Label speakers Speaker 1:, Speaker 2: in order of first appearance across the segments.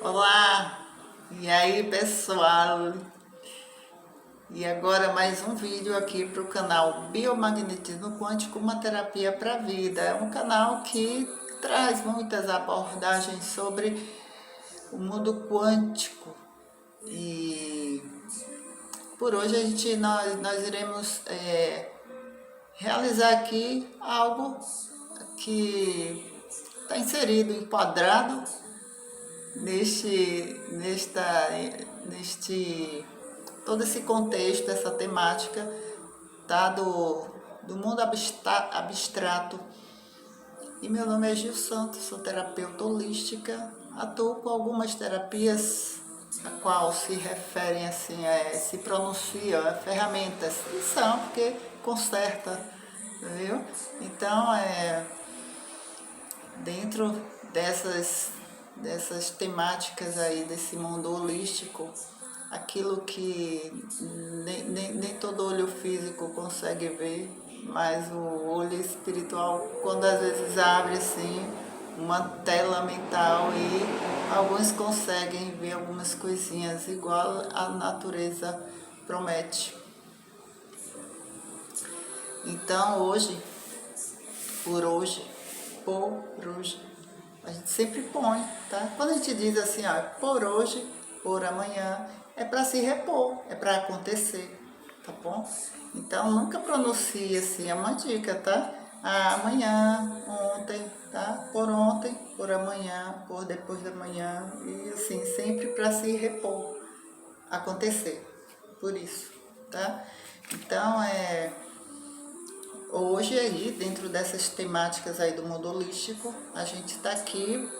Speaker 1: Olá! E aí, pessoal? E agora mais um vídeo aqui para o canal Biomagnetismo Quântico, uma terapia para a vida. É um canal que traz muitas abordagens sobre o mundo quântico. E por hoje nós iremos realizar aqui algo que está inserido, enquadrado neste todo esse contexto, essa temática tá, do mundo abstrato. E meu nome é Gil Santos, sou terapeuta holística, atuo com algumas terapias a qual se referem assim, se pronunciam, ferramentas, e são porque conserta, viu? Então, dentro dessas temáticas aí, desse mundo holístico, aquilo que nem todo olho físico consegue ver, mas o olho espiritual, quando às vezes abre assim, uma tela mental e alguns conseguem ver algumas coisinhas, igual a natureza promete. Então por hoje, a gente sempre põe, tá? Quando a gente diz assim, ó, por hoje, por amanhã, é para se repor, é para acontecer, tá bom? Então nunca pronuncie assim, é uma dica, tá? Ah, amanhã, ontem, tá? Por ontem, por amanhã, por depois da manhã, e assim, sempre para se repor, acontecer, por isso, tá? Então, hoje aí, dentro dessas temáticas aí do mundo holístico, a gente está aqui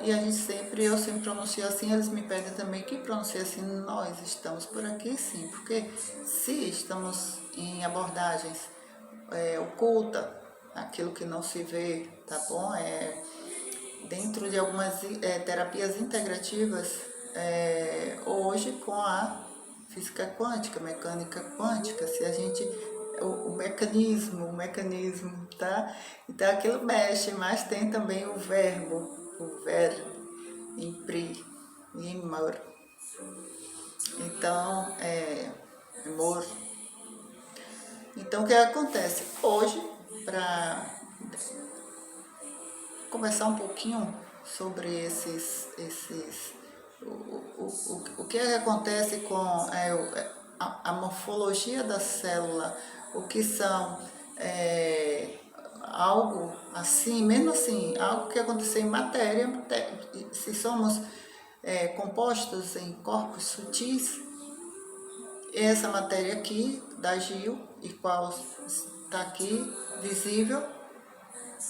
Speaker 1: e eu sempre pronuncio assim, eles me pedem também que pronuncie assim, nós estamos por aqui sim, porque se estamos em abordagens oculta, aquilo que não se vê, tá bom? Dentro de algumas terapias integrativas, hoje com a física quântica, mecânica quântica, se a gente o mecanismo, tá? Então aquilo mexe, mas tem também o verbo, impri, imor. Então, amor. Então o que acontece? Hoje, para conversar um pouquinho sobre o que acontece com a morfologia da célula, o que são algo assim, mesmo assim, algo que aconteceu em matéria, se somos compostos em corpos sutis, essa matéria aqui da Gil, e qual está aqui visível,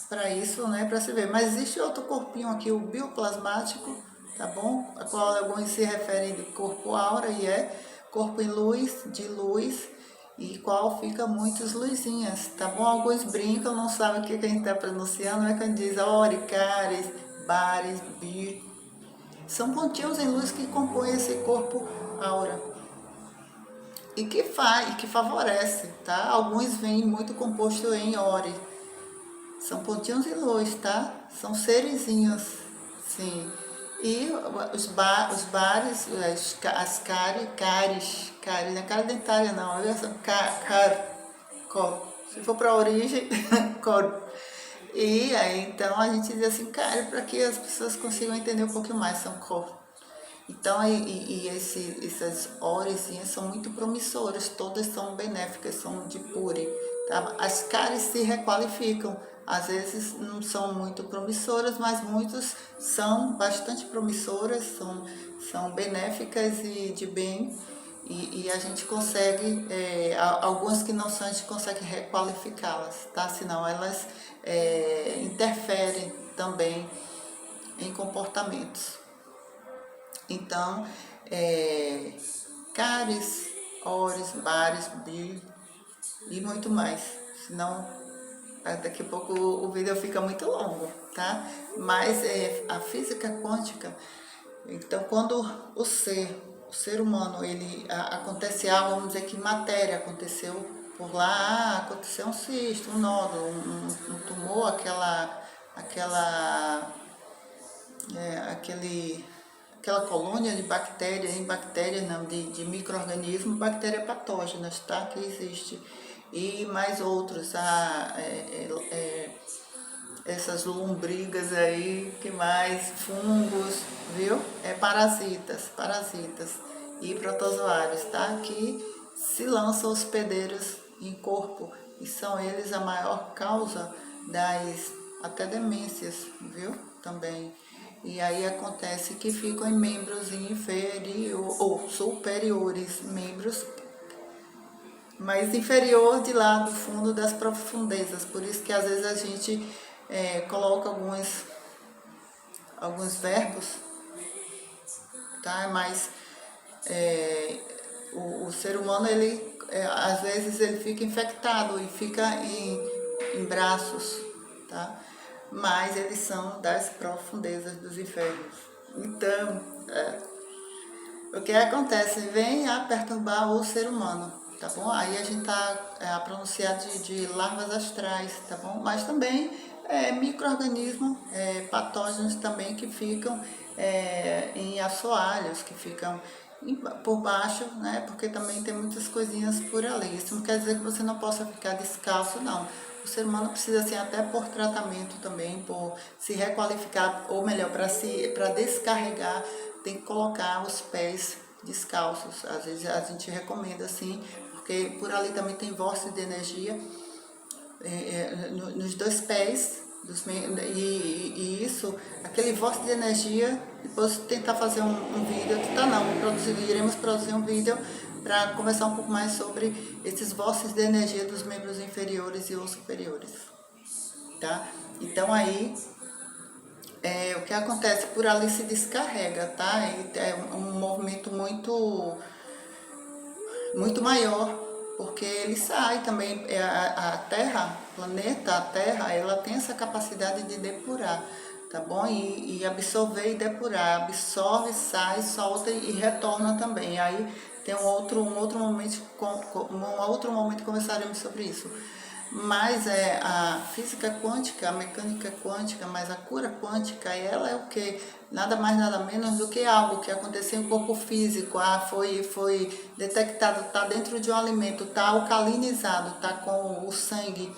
Speaker 1: para isso, né, para se ver. Mas existe outro corpinho aqui, o bioplasmático, tá bom? A qual alguns se referem de corpo aura e é corpo em luz, de luz, e qual fica muitas luzinhas, tá bom? Alguns brincam, não sabem o que a gente está pronunciando, é quando diz ori, caris, bares, bir. São pontinhos em luz que compõem esse corpo aura. E que favorece, tá? Alguns vêm muito composto em ori. São pontinhos de luz, tá? São serizinhos, sim. E os bares, as cáries, não é cárie dentária não, olha só, cor. Se for para a origem, cor. E aí, então, a gente diz assim, cárie, para que as pessoas consigam entender um pouquinho mais, são cor. Então, essas orezinhas são muito promissoras, todas são benéficas, são de pure. Tá? As cáries se requalificam, às vezes não são muito promissoras, mas muitas são bastante promissoras, são benéficas e de bem, e a gente consegue, algumas que não são, a gente consegue requalificá-las, tá? Senão elas interferem também em comportamentos. Então, cáries, ores, bares, bir e muito mais. Senão, daqui a pouco o vídeo fica muito longo, tá? Mas a física quântica, então quando o ser humano, acontece algo, vamos dizer que matéria aconteceu por lá, aconteceu um cisto, um nódulo, um tumor, aquele aquela colônia de bactérias, em bactérias não, de micro-organismos, bactérias patógenas, tá? Que existe. E mais outros, essas lombrigas aí, que mais? Fungos, viu? Parasitas e protozoários, tá? Que se lançam hospedeiros em corpo e são eles a maior causa das até demências, viu? Também. E aí acontece que ficam em membros inferiores ou superiores, membros mais inferior de lá do fundo das profundezas. Por isso que às vezes a gente coloca alguns verbos, tá? Mas o ser humano, ele às vezes ele fica infectado e fica em braços, tá? Mas eles são das profundezas dos infernos. Então, o que acontece? Vem a perturbar o ser humano, tá bom? Aí a gente tá a pronunciar de larvas astrais, tá bom? Mas também micro-organismos patógenos também que ficam em assoalhos, que ficam por baixo, né? Porque também tem muitas coisinhas por ali. Isso não quer dizer que você não possa ficar descalço, não. O ser humano precisa, assim, até por tratamento também, por se requalificar, ou melhor, para descarregar, tem que colocar os pés descalços. Às vezes a gente recomenda assim, porque por ali também tem vórtice de energia nos dois pés, e isso, aquele vórtice de energia, depois tentar fazer um vídeo, tentar não, iremos produzir um vídeo para conversar um pouco mais sobre esses vórtices de energia dos membros inferiores e os superiores, tá? Então aí, o que acontece? Por ali se descarrega, tá? É um movimento muito maior, porque ele sai também, a Terra, o planeta, a Terra, ela tem essa capacidade de depurar, tá bom? E absorver e depurar, absorve, sai, solta e retorna também. Aí tem um outro momento conversaremos sobre isso. Mas a física quântica, a mecânica quântica, mas a cura quântica, ela é o que? Nada mais, nada menos do que algo que aconteceu em corpo físico. Foi detectado, está dentro de um alimento, está alcalinizado, está com o sangue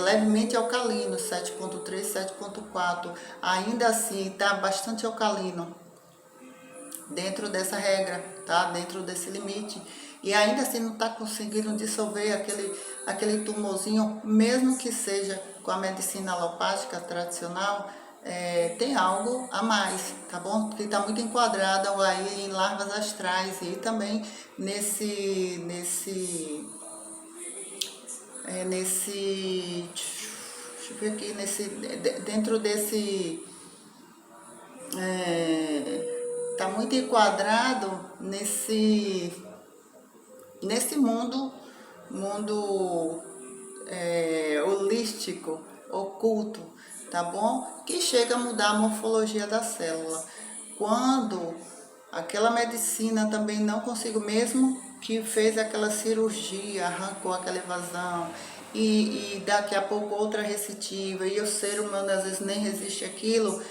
Speaker 1: levemente alcalino, 7,3, 7,4. Ainda assim, está bastante alcalino dentro dessa regra, tá? Dentro desse limite. E ainda assim não está conseguindo dissolver aquele tumorzinho, mesmo que seja com a medicina alopática tradicional, tem algo a mais, tá bom? Que está muito enquadrado aí em larvas astrais e também deixa eu ver aqui, dentro desse está muito enquadrado nesse mundo holístico, oculto, tá bom? Que chega a mudar a morfologia da célula. Quando aquela medicina também não conseguiu, mesmo que fez aquela cirurgia, arrancou aquela evasão, e daqui a pouco outra recidiva, e o ser humano às vezes nem resiste àquilo,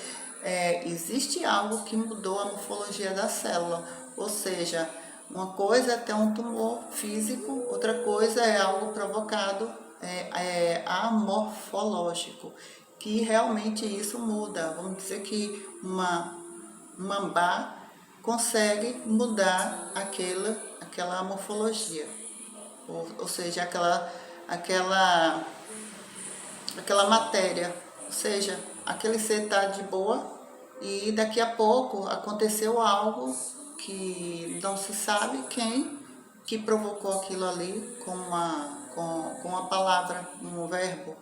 Speaker 1: existe algo que mudou a morfologia da célula, ou seja, uma coisa é ter um tumor físico, outra coisa é algo provocado amorfológico, que realmente isso muda. Vamos dizer que uma mambá consegue mudar aquela morfologia, ou seja, aquela matéria, ou seja, aquele ser está de boa e daqui a pouco aconteceu algo que não se sabe quem que provocou aquilo ali com uma palavra, um verbo,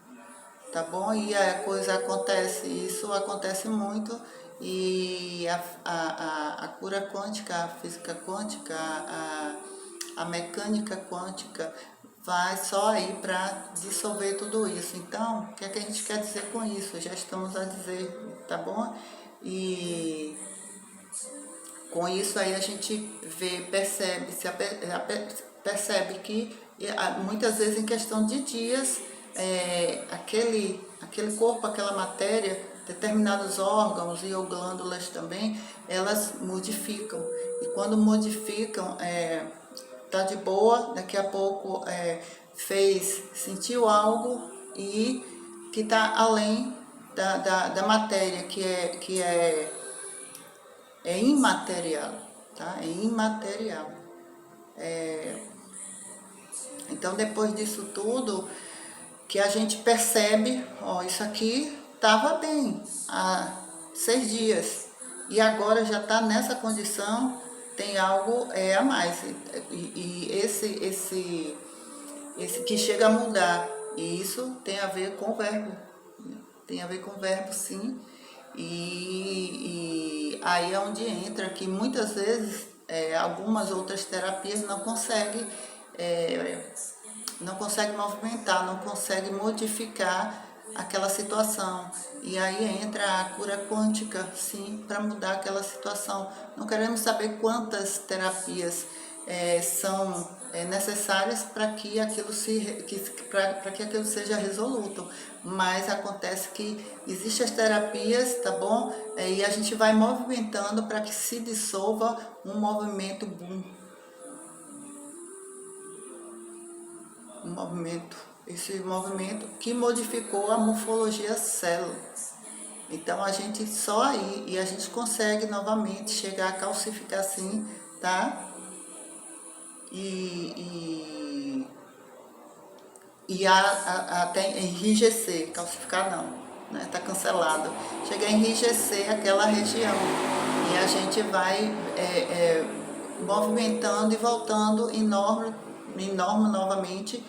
Speaker 1: tá bom? E a coisa acontece, isso acontece muito, e a cura quântica, a física quântica, a mecânica quântica vai só aí para dissolver tudo isso. Então, o que é que a gente quer dizer com isso? Já estamos a dizer, tá bom? E com isso aí a gente percebe que muitas vezes em questão de dias aquele corpo, aquela matéria determinados órgãos e ou glândulas também, elas modificam. E quando modificam, tá de boa, daqui a pouco sentiu algo e que está além da matéria, é imaterial, tá? É imaterial. Então, depois disso tudo, que a gente percebe, ó, isso aqui estava bem há 6 dias e agora já está nessa condição, tem algo a mais. E esse que chega a mudar, e isso tem a ver com o verbo, tem a ver com o verbo, sim. E aí é onde entra que muitas vezes algumas outras terapias não consegue movimentar, não consegue modificar aquela situação. E aí entra a cura quântica, sim, para mudar aquela situação. Não queremos saber quantas terapias são necessárias para que que aquilo seja resoluto. Mas acontece que existem as terapias, tá bom? E a gente vai movimentando para que se dissolva um movimento boom. Esse movimento que modificou a morfologia célula. Então a gente só aí, e a gente consegue novamente chegar a calcificar assim, tá? Até enrijecer, calcificar não, né? Tá cancelado. Chega a enrijecer aquela região e a gente vai movimentando e voltando em norma novamente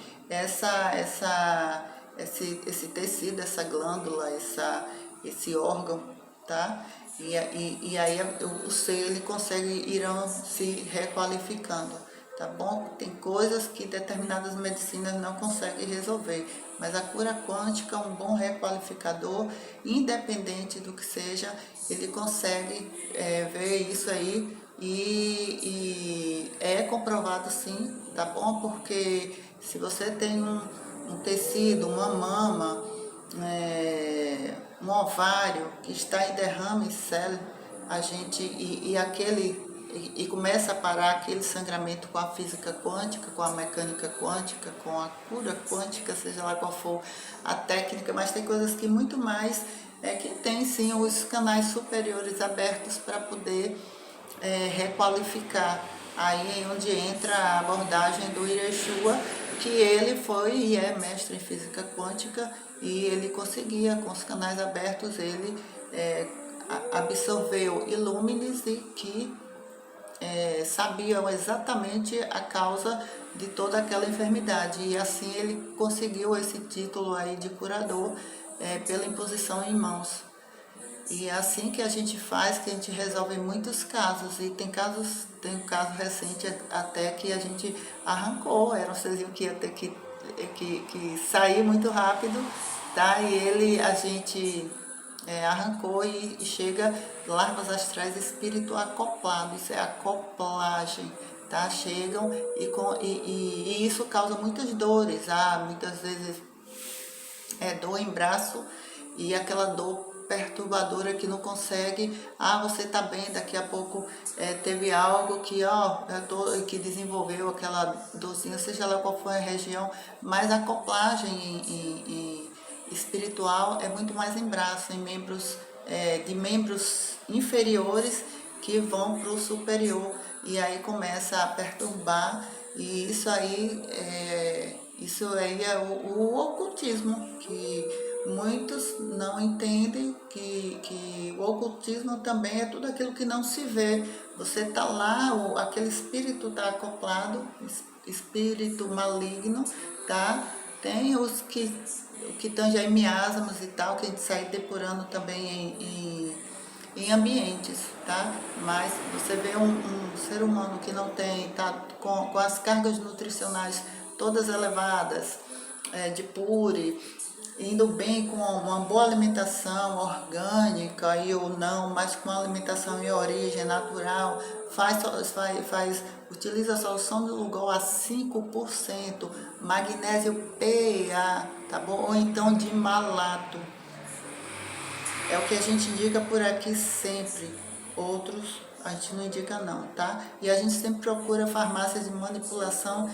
Speaker 1: esse tecido, essa glândula, esse órgão, tá? E aí o ser ele consegue irão se requalificando, tá bom? Tem coisas que determinadas medicinas não conseguem resolver, mas a cura quântica é um bom requalificador, independente do que seja, ele consegue ver isso aí e é comprovado sim, tá bom? Porque se você tem um tecido, uma mama, um ovário que está em derrame célula, a gente e começa a parar aquele sangramento com a física quântica, com a mecânica quântica, com a cura quântica, seja lá qual for a técnica, mas tem coisas que muito mais que tem sim os canais superiores abertos para poder requalificar. Aí é onde entra a abordagem do Ireshua, que ele foi e é mestre em física quântica e ele conseguia, com os canais abertos, ele absorveu ilúmines e que sabiam exatamente a causa de toda aquela enfermidade. E assim ele conseguiu esse título aí de curador pela imposição em mãos. E é assim que a gente faz, que a gente resolve muitos casos. E tem um caso recente até que a gente arrancou, era um serzinho que ia ter que sair muito rápido, tá? E a gente arrancou e chega larvas astrais espírito acoplado, isso é acoplagem, tá? Chegam e isso causa muitas dores, muitas vezes dor em braço e aquela dor perturbadora que não consegue, você tá bem, daqui a pouco teve algo que desenvolveu aquela dorzinha, seja lá qual for a região, mas a acoplagem em espiritual é muito mais em braço, em membros, de membros inferiores que vão para o superior, e aí começa a perturbar, e isso aí é o ocultismo, que muitos não entendem que o ocultismo também é tudo aquilo que não se vê. Você está lá, aquele espírito está acoplado, espírito maligno, tá? Tem os que tangem miasmas e tal, que a gente sai depurando também em ambientes, tá? Mas você vê um ser humano que não tem, tá com as cargas nutricionais todas elevadas, de pure, indo bem com uma boa alimentação orgânica e ou não, mas com uma alimentação em origem natural, utiliza a solução do Lugol a 5%, magnésio PA, tá bom? Ou então de malato. É o que a gente indica por aqui sempre. Outros a gente não indica não, tá? E a gente sempre procura farmácias de manipulação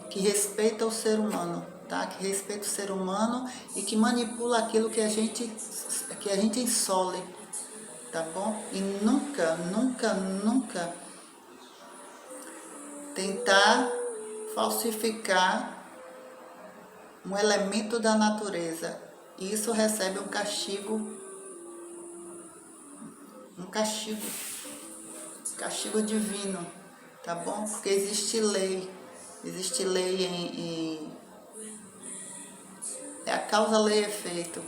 Speaker 1: que respeita o ser humano, tá? Que respeita o ser humano e que manipula aquilo que a gente insole, tá bom? E nunca, nunca, nunca tentar falsificar um elemento da natureza. Isso recebe um castigo divino, tá bom? Porque existe lei é a causa, lei e efeito.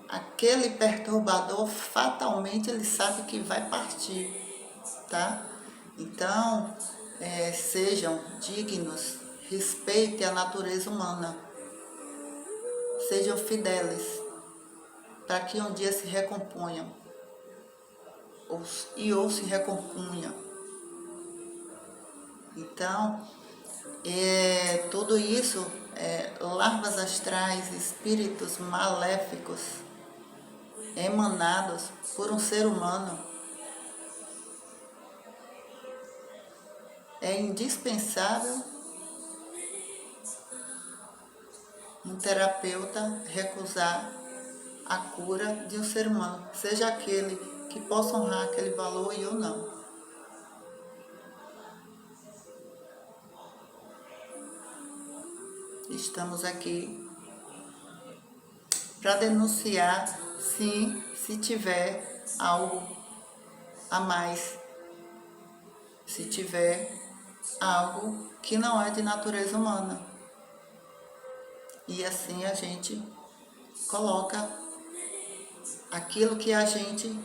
Speaker 1: Aquele perturbador fatalmente ele sabe que vai partir, tá? Então, sejam dignos, respeitem a natureza humana, sejam fidelis, para que um dia se recomponham ou se recompunham. Então, tudo isso, larvas astrais, espíritos maléficos, emanados por um ser humano, é indispensável um terapeuta recusar a cura de um ser humano, seja aquele que possa honrar aquele valor e ou não. Estamos aqui para denunciar, sim, se tiver algo a mais, se tiver algo que não é de natureza humana. E assim a gente coloca aquilo que a gente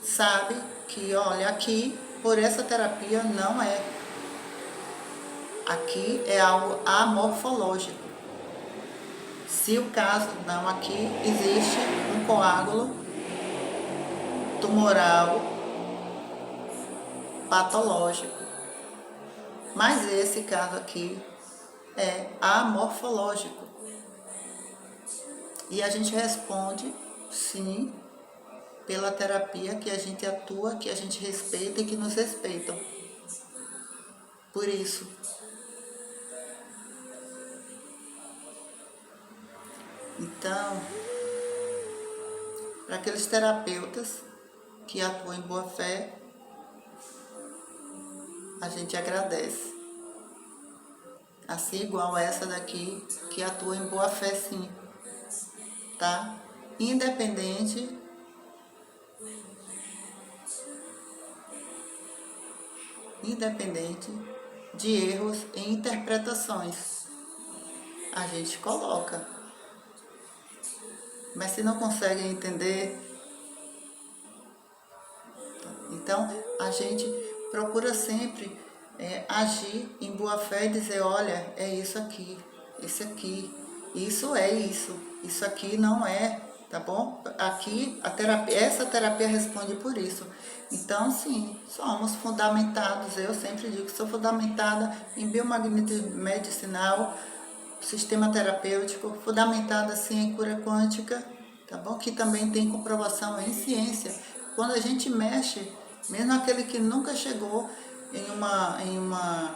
Speaker 1: sabe que, olha, aqui, por essa terapia, não é. Aqui é algo amorfológico. Se o caso não, aqui existe um coágulo tumoral patológico. Mas esse caso aqui é amorfológico. E a gente responde, sim, pela terapia que a gente atua, que a gente respeita e que nos respeitam. Por isso, então, para aqueles terapeutas que atuam em boa fé, a gente agradece. Assim, igual essa daqui, que atua em boa fé, sim, tá? Independente de erros em interpretações. A gente coloca. Mas se não conseguem entender, então a gente procura sempre agir em boa fé e dizer, olha, é isso aqui, esse aqui, isso é isso aqui não é, tá bom? Aqui a terapia, essa terapia responde por isso. Então, sim, somos fundamentados, eu sempre digo que sou fundamentada em biomagnetismo medicinal, sistema terapêutico, fundamentada sim em cura quântica, tá bom? Que também tem comprovação em ciência. Quando a gente mexe, mesmo aquele que nunca chegou em uma